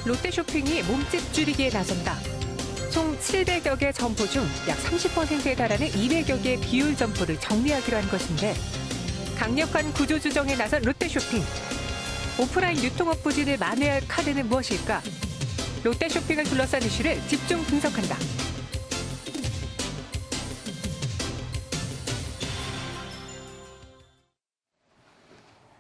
롯데쇼핑이 몸집 줄이기에 나선다. 총 700여 개 점포 중 약 30%에 달하는 200여 개의 비율 점포를 정리하기로 한 것인데 강력한 구조 조정에 나선 롯데쇼핑. 오프라인 유통업 부진을 만회할 카드는 무엇일까? 롯데쇼핑을 둘러싼 이슈를 집중 분석한다.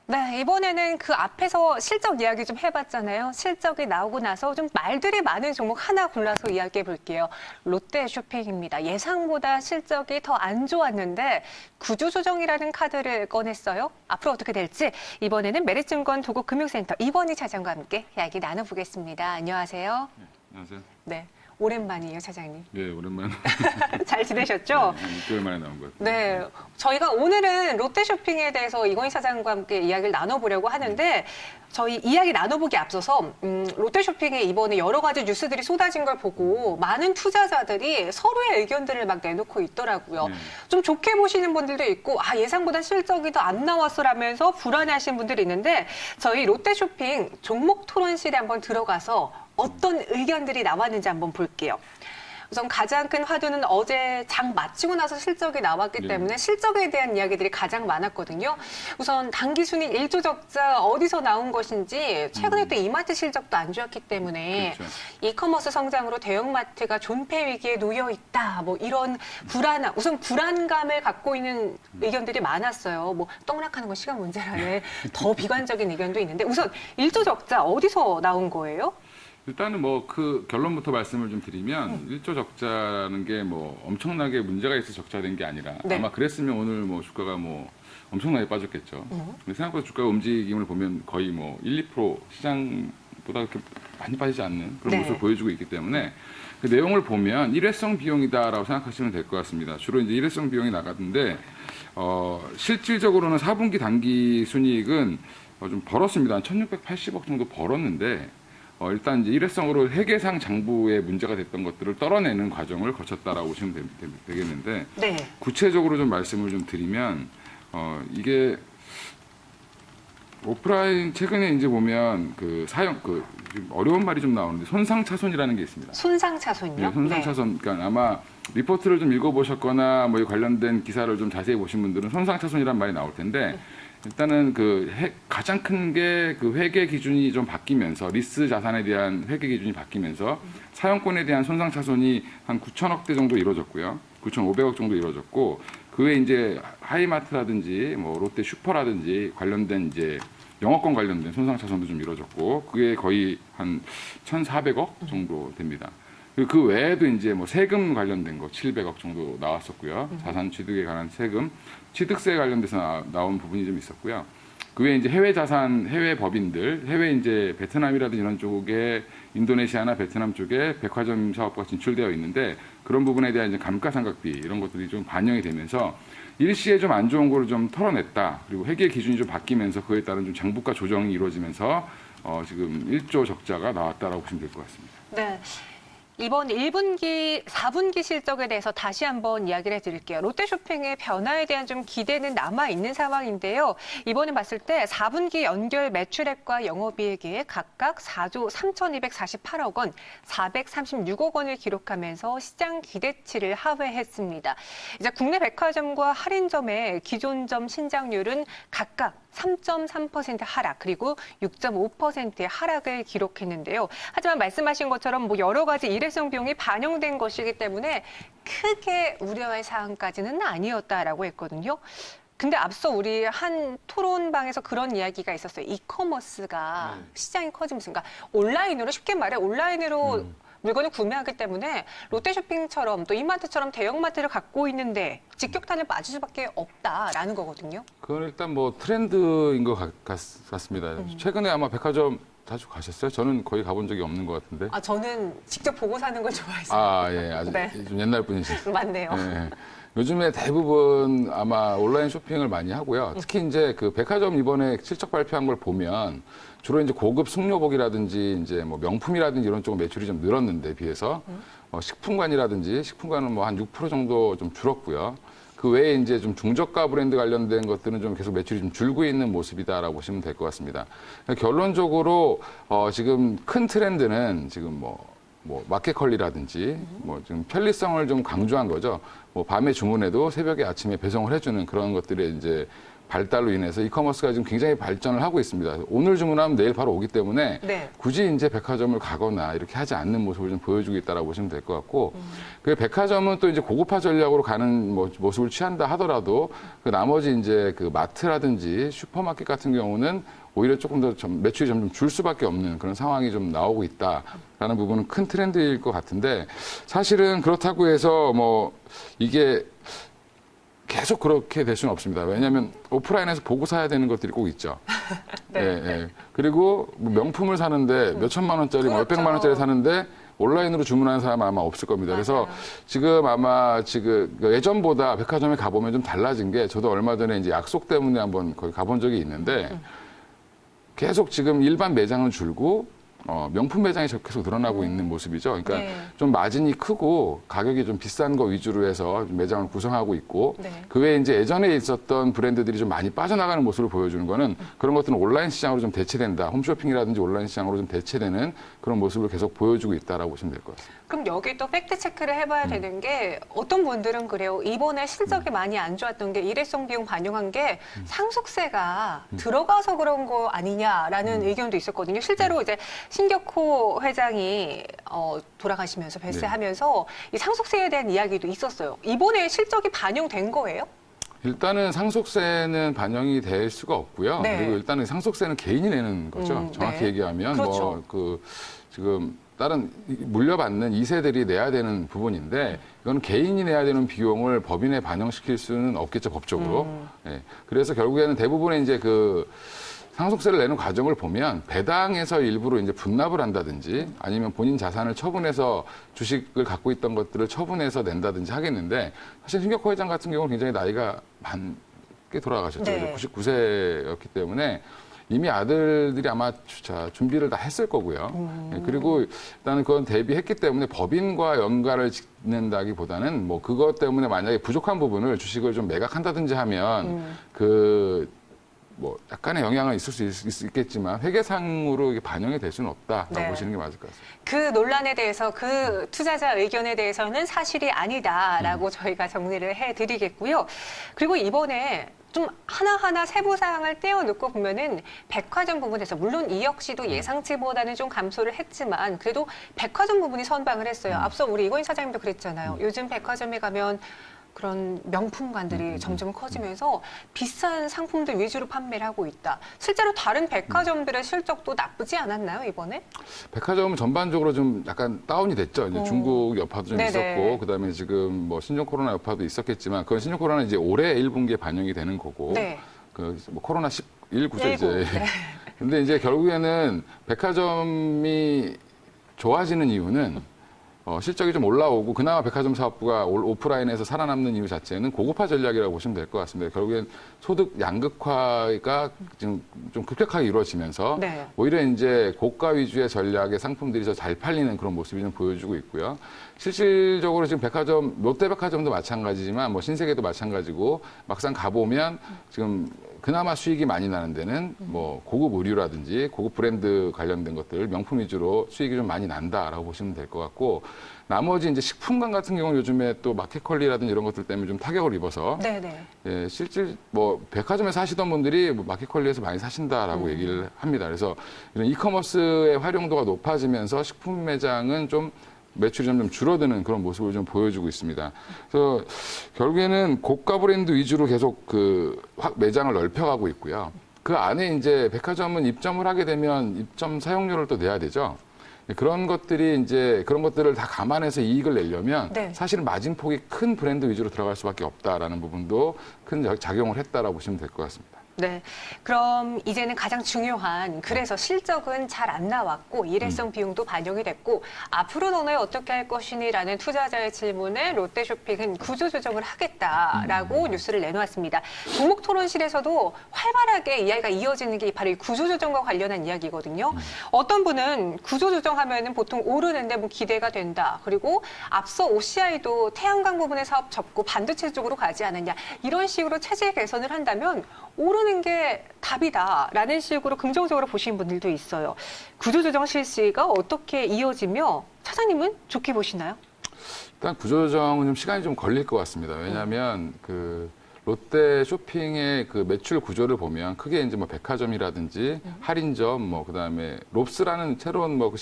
네, 이번에는 그 앞에서 실적 이야기 좀 해봤잖아요. 실적이 나오고 나서 좀 말들이 많은 종목 하나 골라서 이야기해 볼게요. 롯데쇼핑입니다. 예상보다 실적이 더 안 좋았는데 구조조정이라는 카드를 꺼냈어요. 앞으로 어떻게 될지 이번에는 메리츠증권 도곡금융센터 이번희 차장과 함께 이야기 나눠보겠습니다. 안녕하세요. 네, 안녕하세요. 네, 오랜만이에요, 차장님. 네, 오랜만에. 잘 지내셨죠? 네, 6개월 만에 나온 것 같아요. 네, 저희가 오늘은 롯데쇼핑에 대해서 이건희 차장과 함께 이야기를 나눠보려고 하는데 저희 이야기 나눠보기 앞서서 롯데쇼핑에 이번에 여러 가지 뉴스들이 쏟아진 걸 보고 많은 투자자들이 서로의 의견들을 막 내놓고 있더라고요. 좀 좋게 보시는 분들도 있고 아 예상보다 실적이 더 안 나왔어라면서 불안해하시는 분들이 있는데 저희 롯데쇼핑 종목 토론실에 한번 들어가서 어떤 의견들이 나왔는지 한번 볼게요. 우선 가장 큰 화두는 어제 장 마치고 나서 실적이 나왔기 때문에 실적에 대한 이야기들이 가장 많았거든요. 우선 단기 순이익 1조 적자 어디서 나온 것인지 최근에 또 이마트 실적도 안 좋았기 때문에 그렇죠. 이커머스 성장으로 대형마트가 존폐 위기에 놓여 있다. 뭐 이런 우선 불안감을 갖고 있는 의견들이 많았어요. 뭐 떡락하는 건 시간 문제라네. 더 비관적인 의견도 있는데 우선 1조 적자 어디서 나온 거예요? 일단은 뭐 그 결론부터 말씀을 좀 드리면 1조 적자라는 게 뭐 엄청나게 문제가 있어서 적자된 게 아니라 네. 아마 그랬으면 오늘 뭐 주가가 뭐 엄청나게 빠졌겠죠. 근데 생각보다 주가 움직임을 보면 거의 뭐 1, 2% 시장보다 그렇게 많이 빠지지 않는 그런 네. 모습을 보여주고 있기 때문에 그 내용을 보면 일회성 비용이다라고 생각하시면 될 것 같습니다. 주로 이제 일회성 비용이 나가는데 실질적으로는 4분기 단기 순이익은 좀 벌었습니다. 한 1,680억 정도 벌었는데 일단 이제 일회성으로 회계상 장부에 문제가 됐던 것들을 떨어내는 과정을 거쳤다라고 보시면 되겠는데 네. 구체적으로 좀 말씀을 좀 드리면 이게 오프라인 최근에 이제 보면 그 좀 어려운 말이 좀 나오는데 손상차손이라는 게 있습니다. 손상차손이요? 네, 손상차손. 그러니까 아마 리포트를 좀 읽어보셨거나 뭐 관련된 기사를 좀 자세히 보신 분들은 손상차손이라는 말이 나올 텐데 일단은 가장 큰 게 그 회계 기준이 좀 바뀌면서 리스 자산에 대한 회계 기준이 바뀌면서 사용권에 대한 손상 차손이 한 9천억대 정도 이루어졌고요. 9,500억 정도 이루어졌고 그 외에 이제 하이마트라든지 뭐 롯데 슈퍼라든지 관련된 이제 영업권 관련된 손상 차손도 좀 이루어졌고 그게 거의 한 1,400억 정도 됩니다. 그 외에도 이제 뭐 세금 관련된 거 700억 정도 나왔었고요. 자산 취득에 관한 세금, 취득세 관련돼서 나온 부분이 좀 있었고요. 그 외에 이제 해외 자산, 해외 법인들, 해외 이제 베트남이라든지 이런 쪽에 인도네시아나 베트남 쪽에 백화점 사업부가 진출되어 있는데 그런 부분에 대한 이제 감가상각비 이런 것들이 좀 반영이 되면서 일시에 좀 안 좋은 거를 좀 털어냈다. 그리고 회계 기준이 좀 바뀌면서 그에 따른 좀 장부가 조정이 이루어지면서 지금 1조 적자가 나왔다라고 보시면 될 것 같습니다. 네. 이번 1분기, 4분기 실적에 대해서 다시 한번 이야기를 해드릴게요. 롯데쇼핑의 변화에 대한 좀 기대는 남아있는 상황인데요. 이번에 봤을 때 4분기 연결 매출액과 영업이익이 각각 4조 3,248억 원, 436억 원을 기록하면서 시장 기대치를 하회했습니다. 이제 국내 백화점과 할인점의 기존점 신장률은 각각 3.3% 하락 그리고 6.5%의 하락을 기록했는데요. 하지만 말씀하신 것처럼 뭐 여러 가지 일회성 비용이 반영된 것이기 때문에 크게 우려할 사항까지는 아니었다라고 했거든요. 근데 앞서 우리 한 토론방에서 그런 이야기가 있었어요. 이커머스가 시장이 커지면서 그러니까 온라인으로 쉽게 말해 온라인으로 물건을 구매하기 때문에 롯데쇼핑처럼 또 이마트처럼 대형마트를 갖고 있는데 직격탄을 맞을 수밖에 없다라는 거거든요. 그건 일단 뭐 트렌드인 것 같습니다. 최근에 아마 백화점 자주 가셨어요? 저는 거의 가본 적이 없는 것 같은데. 아, 저는 직접 보고 사는 걸 좋아해서. 아, 예. 아주 네. 좀 옛날 분이시죠. 맞네요. 예. 요즘에 대부분 아마 온라인 쇼핑을 많이 하고요. 특히 이제 그 백화점 이번에 실적 발표한 걸 보면 주로 이제 고급 숙녀복이라든지 이제 뭐 명품이라든지 이런 쪽 매출이 좀 늘었는데 비해서 식품관이라든지 식품관은 뭐 한 6% 정도 좀 줄었고요. 그 그 외에 이제 좀 중저가 브랜드 관련된 것들은 좀 계속 매출이 좀 줄고 있는 모습이다라고 보시면 될 것 같습니다. 그러니까 결론적으로 지금 큰 트렌드는 지금 뭐 마켓컬리라든지 뭐 좀 편리성을 좀 강조한 거죠. 뭐 밤에 주문해도 새벽에 아침에 배송을 해주는 그런 것들의 이제 발달로 인해서 이커머스가 지금 굉장히 발전을 하고 있습니다. 오늘 주문하면 내일 바로 오기 때문에 네. 굳이 이제 백화점을 가거나 이렇게 하지 않는 모습을 좀 보여주고 있다라고 보시면 될 것 같고, 그 백화점은 또 이제 고급화 전략으로 가는 모습을 취한다 하더라도 그 나머지 이제 그 마트라든지 슈퍼마켓 같은 경우는 오히려 조금 더 매출이 점점 줄 수밖에 없는 그런 상황이 좀 나오고 있다라는 부분은 큰 트렌드일 것 같은데, 사실은 그렇다고 해서 뭐 이게 계속 그렇게 될 수는 없습니다. 왜냐하면 오프라인에서 보고 사야 되는 것들이 꼭 있죠. 네. 예, 예. 그리고 뭐 명품을 사는데 몇 천만 원짜리, 뭐 그렇죠. 몇백만 원짜리 사는데 온라인으로 주문하는 사람은 아마 없을 겁니다. 그래서 지금 아마 지금 예전보다 백화점에 가보면 좀 달라진 게, 저도 얼마 전에 이제 약속 때문에 한번 거기 가본 적이 있는데 계속 지금 일반 매장은 줄고 명품 매장이 계속 늘어나고 있는 모습이죠. 그러니까 네. 좀 마진이 크고 가격이 좀 비싼 거 위주로 해서 매장을 구성하고 있고, 네. 그 외에 이제 예전에 있었던 브랜드들이 좀 많이 빠져나가는 모습을 보여주는 거는, 그런 것들은 온라인 시장으로 좀 대체된다. 홈쇼핑이라든지 온라인 시장으로 좀 대체되는 그런 모습을 계속 보여주고 있다라고 보시면 될 것 같습니다. 그럼 여기 또 팩트 체크를 해봐야 되는 게, 어떤 분들은 그래요. 이번에 실적이 많이 안 좋았던 게 일회성 비용 반영한 게 상속세가 들어가서 그런 거 아니냐라는 의견도 있었거든요. 실제로 이제 신격호 회장이 돌아가시면서 별세하면서 이 상속세에 대한 이야기도 있었어요. 이번에 실적이 반영된 거예요? 일단은 상속세는 반영이 될 수가 없고요. 네. 그리고 일단은 상속세는 개인이 내는 거죠. 정확히 네. 얘기하면 그렇죠. 지금 다른 물려받는 2세들이 내야 되는 부분인데, 이건 개인이 내야 되는 비용을 법인에 반영시킬 수는 없겠죠, 법적으로. 예. 그래서 결국에는 대부분의 이제 그 상속세를 내는 과정을 보면 배당에서 일부러 이제 분납을 한다든지, 아니면 본인 자산을 처분해서 주식을 갖고 있던 것들을 처분해서 낸다든지 하겠는데, 사실 신격호 회장 같은 경우는 굉장히 나이가 많게 돌아가셨죠. 네. 99세였기 때문에 이미 아들들이 아마 준비를 다 했을 거고요. 예, 그리고 일단은 그건 대비했기 때문에 법인과 연가를 짓는다기보다는 뭐 그것 때문에 만약에 부족한 부분을 주식을 좀 매각한다든지 하면 뭐 약간의 영향은 있을 수 있겠지만 회계상으로 이게 반영이 될 수는 없다라고 네. 보시는 게 맞을 것 같습니다. 그 논란에 대해서, 그 투자자 의견에 대해서는 사실이 아니다라고 저희가 정리를 해드리겠고요. 그리고 이번에 좀 하나하나 세부 사항을 떼어놓고 보면은 백화점 부분에서, 물론 이 역시도 예상치보다는 좀 감소를 했지만 그래도 백화점 부분이 선방을 했어요. 앞서 우리 이건희 사장님도 그랬잖아요. 요즘 백화점에 가면 그런 명품관들이 점점 커지면서 비싼 상품들 위주로 판매를 하고 있다. 실제로 다른 백화점들의 실적도 나쁘지 않았나요, 이번에? 백화점은 전반적으로 좀 약간 다운이 됐죠. 이제 중국 여파도 좀 네네. 있었고, 그다음에 지금 뭐 신종 코로나 여파도 있었겠지만, 그건 신종 코로나는 이제 올해 1분기에 반영이 되는 거고, 네. 그 뭐 코로나 19죠 이제. 네. 근데 이제 결국에는 백화점이 좋아지는 이유는 실적이 좀 올라오고, 그나마 백화점 사업부가 오프라인에서 살아남는 이유 자체는 고급화 전략이라고 보시면 될 것 같습니다. 결국엔 소득 양극화가 지금 좀 급격하게 이루어지면서 네. 오히려 이제 고가 위주의 전략의 상품들이 더 잘 팔리는 그런 모습이 좀 보여주고 있고요. 실질적으로 지금 백화점, 롯데백화점도 마찬가지지만 뭐 신세계도 마찬가지고, 막상 가보면 지금 그나마 수익이 많이 나는 데는 뭐 고급 의류라든지 고급 브랜드 관련된 것들, 명품 위주로 수익이 좀 많이 난다라고 보시면 될 것 같고, 나머지 이제 식품관 같은 경우는 요즘에 또 마켓컬리라든지 이런 것들 때문에 좀 타격을 입어서, 네네. 예, 실질 뭐 백화점에서 사시던 분들이 뭐 마켓컬리에서 많이 사신다라고 얘기를 합니다. 그래서 이런 이커머스의 활용도가 높아지면서 식품 매장은 좀 매출이 점점 줄어드는 그런 모습을 좀 보여주고 있습니다. 그래서 결국에는 고가 브랜드 위주로 계속 그 매장을 넓혀가고 있고요. 그 안에 이제 백화점은 입점을 하게 되면 입점 사용료를 또 내야 되죠. 그런 것들이 이제 그런 것들을 다 감안해서 이익을 내려면 네. 사실은 마진폭이 큰 브랜드 위주로 들어갈 수밖에 없다라는 부분도 큰 작용을 했다라고 보시면 될 것 같습니다. 네. 그럼 이제는 가장 중요한, 그래서 실적은 잘 안 나왔고 일회성 비용도 반영이 됐고 앞으로 너네 어떻게 할 것이니라는 투자자의 질문에 롯데쇼핑은 구조조정을 하겠다라고 뉴스를 내놓았습니다. 종목 토론실에서도 활발하게 이야기가 이어지는 게 바로 이 구조조정과 관련한 이야기거든요. 어떤 분은 구조조정하면은 보통 오르는데 뭐 기대가 된다. 그리고 앞서 OCI도 태양광 부분의 사업 접고 반도체 쪽으로 가지 않느냐. 이런 식으로 체제 개선을 한다면 오르는 게 답이다라는 식으로 긍정적으로 보시는 분들도 있어요. 구조조정 실시가 어떻게 이어지며 차장님은 좋게 보시나요? 일단 구조조정은 좀 시간이 좀 걸릴 것 같습니다. 왜냐하면 그 롯데 쇼핑의 그 매출 구조를 보면 크게 이제 뭐 백화점이라든지 할인점, 뭐 그다음에 롭스라는 새로운 뭐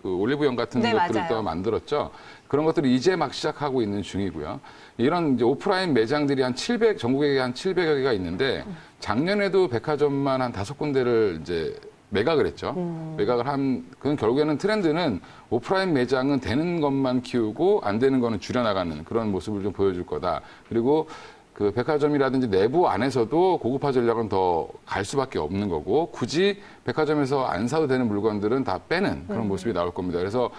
그 올리브영 같은 네, 것들을 맞아요. 또 만들었죠. 그런 것들이 이제 막 시작하고 있는 중이고요. 이런 이제 오프라인 매장들이 한 700, 전국에 한 700여 개가 있는데 작년에도 백화점만 한 5군데를 이제 매각을 했죠. 매각을 한, 그건 결국에는 트렌드는 오프라인 매장은 되는 것만 키우고 안 되는 거는 줄여나가는 그런 모습을 좀 보여줄 거다. 그리고 그 백화점이라든지 내부 안에서도 고급화 전략은 더 갈 수밖에 없는 거고 굳이 백화점에서 안 사도 되는 물건들은 다 빼는 그런 모습이 나올 겁니다. 그래서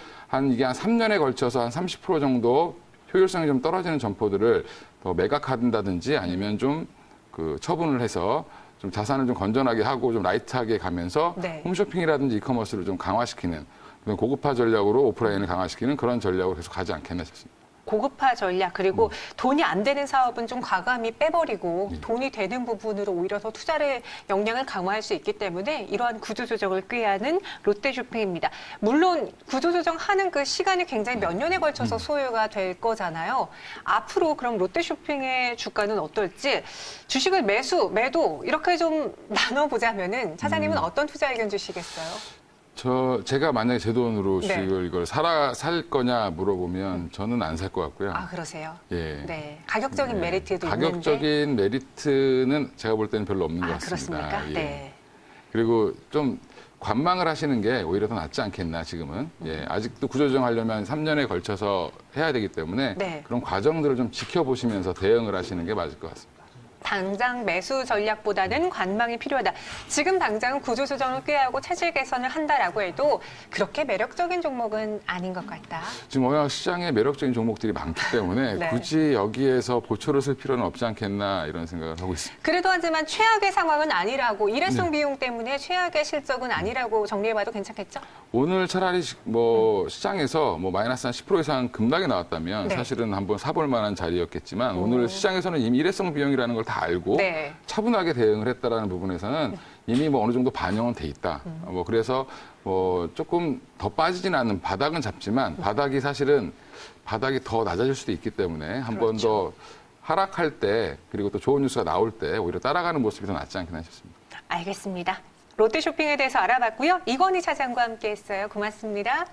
이게 한 3년에 걸쳐서 한 30% 정도 효율성이 좀 떨어지는 점포들을 더 매각한다든지 아니면 좀 그 처분을 해서 좀 자산을 좀 건전하게 하고 좀 라이트하게 가면서 네. 홈쇼핑이라든지 이커머스를 좀 강화시키는 고급화 전략으로 오프라인을 강화시키는 그런 전략으로 계속 가지 않겠나 싶습니다. 고급화 전략, 그리고 돈이 안 되는 사업은 좀 과감히 빼버리고 돈이 되는 부분으로 오히려 더 투자를 역량을 강화할 수 있기 때문에 이러한 구조조정을 꾀하는 롯데쇼핑입니다. 물론 구조조정하는 그 시간이 굉장히 몇 년에 걸쳐서 소요가 될 거잖아요. 앞으로 그럼 롯데쇼핑의 주가는 어떨지 주식을 매수, 매도 이렇게 좀 나눠보자면은 차장님은 어떤 투자 의견 주시겠어요? 제가 만약에 제 돈으로 네. 주식을 이걸 살 거냐 물어보면 저는 안 살 것 같고요. 아, 그러세요? 예. 네. 가격적인 네. 메리트도 있는데. 가격적인 메리트는 제가 볼 때는 별로 없는 것 아, 같습니다. 그렇습니까? 예. 네. 그리고 좀 관망을 하시는 게 오히려 더 낫지 않겠나 지금은. 예. 아직도 구조조정하려면 3년에 걸쳐서 해야 되기 때문에 네. 그런 과정들을 좀 지켜보시면서 대응을 하시는 게 맞을 것 같습니다. 당장 매수 전략보다는 관망이 필요하다. 지금 당장 구조조정을 꾀하고 체질 개선을 한다라고 해도 그렇게 매력적인 종목은 아닌 것 같다. 지금 워낙 시장에 매력적인 종목들이 많기 때문에 네. 굳이 여기에서 보초를 쓸 필요는 없지 않겠나 이런 생각을 하고 있습니다. 그래도 하지만 최악의 상황은 아니라고, 일회성 네. 비용 때문에 최악의 실적은 아니라고 정리해봐도 괜찮겠죠? 오늘 차라리 뭐 시장에서 뭐 마이너스 한 10% 이상 급락이 나왔다면 네. 사실은 한번 사볼 만한 자리였겠지만 오늘 시장에서는 이미 일회성 비용이라는 걸 다 알고 네. 차분하게 대응을 했다라는 부분에서는 이미 뭐 어느 정도 반영은 돼 있다. 뭐 그래서 뭐 조금 더 빠지진 않는 바닥은 잡지만 바닥이 사실은 바닥이 더 낮아질 수도 있기 때문에 한 번 더 하락할 때 그리고 또 좋은 뉴스가 나올 때 오히려 따라가는 모습이 더 낫지 않겠나 싶습니다. 알겠습니다. 롯데쇼핑에 대해서 알아봤고요. 이건희 차장과 함께했어요. 고맙습니다.